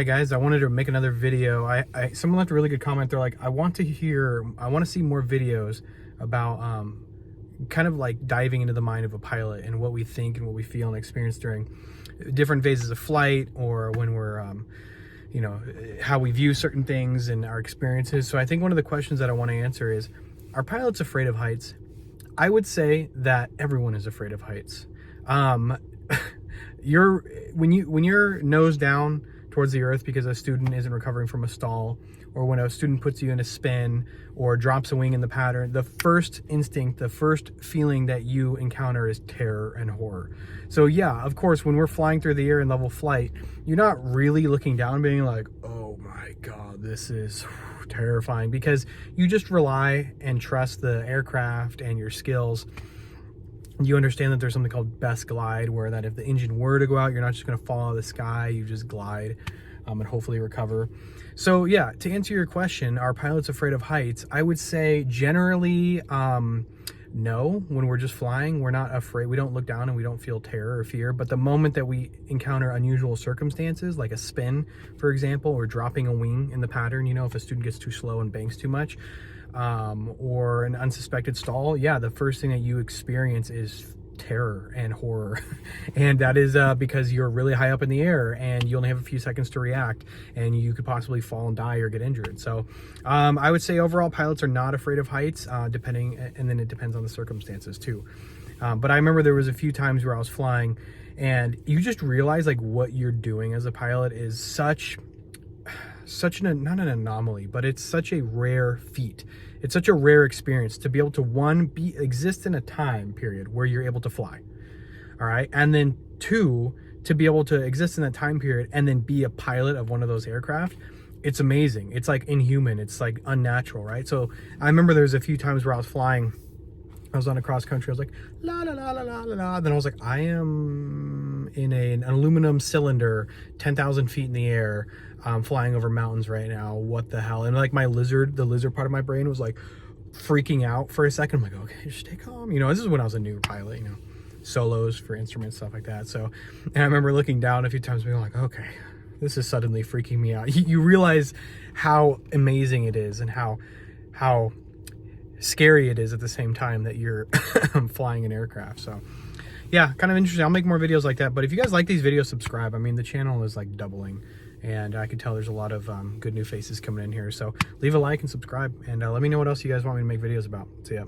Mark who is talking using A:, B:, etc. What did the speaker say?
A: Hey guys, I wanted to make another video. Someone left a really good comment. They're like, I want to see more videos about kind of like diving into the mind of a pilot and what we think and what we feel and experience during different phases of flight, or when we're you know, how we view certain things and our experiences. So I think one of the questions that I want to answer is, are pilots afraid of heights? I would say that everyone is afraid of heights. When you're nose down towards the earth because a student isn't recovering from a stall, or when a student puts you in a spin or drops a wing in the pattern, the first instinct, the first feeling that you encounter is terror and horror. So yeah, of course, when we're flying through the air in level flight, you're not really looking down being like, oh my God, this is terrifying, because you just rely and trust the aircraft and your skills. You understand that there's something called best glide, where that if the engine were to go out, you're not just going to fall out of the sky, you just glide and hopefully recover. So yeah, to answer your question, are pilots afraid of heights? I would say generally no. When we're just flying, we're not afraid. We don't look down and we don't feel terror or fear. But the moment that we encounter unusual circumstances, like a spin, for example, or dropping a wing in the pattern, you know, if a student gets too slow and banks too much, or an unsuspected stall, yeah, the first thing that you experience is terror and horror. And that is because you're really high up in the air and you only have a few seconds to react, and you could possibly fall and die or get injured. So I would say overall pilots are not afraid of heights, and then it depends on the circumstances too. But I remember there was a few times where I was flying and you just realize like what you're doing as a pilot is such not an anomaly, but it's such a rare feat. It's such a rare experience to be able to exist in a time period where you're able to fly. All right. And then two, to be able to exist in that time period and then be a pilot of one of those aircraft. It's amazing. It's like inhuman. It's like unnatural. Right. So I remember there was a few times where I was flying, I was on a cross country. I was like, la, la, la, la, la, la, la. Then I was like, I am in an aluminum cylinder, 10,000 feet in the air, flying over mountains right now. What the hell? And like the lizard part of my brain was like freaking out for a second. I'm like, okay, just stay calm. You know, this is when I was a new pilot, you know, solos for instruments, stuff like that. So, and I remember looking down a few times being like, okay, this is suddenly freaking me out. You realize how amazing it is and how scary it is at the same time that you're flying an aircraft. So yeah, kind of interesting. I'll make more videos like that. But if you guys like these videos, subscribe. I mean, the channel is like doubling, and I can tell there's a lot of good new faces coming in here. So leave a like and subscribe, and let me know what else you guys want me to make videos about. See ya.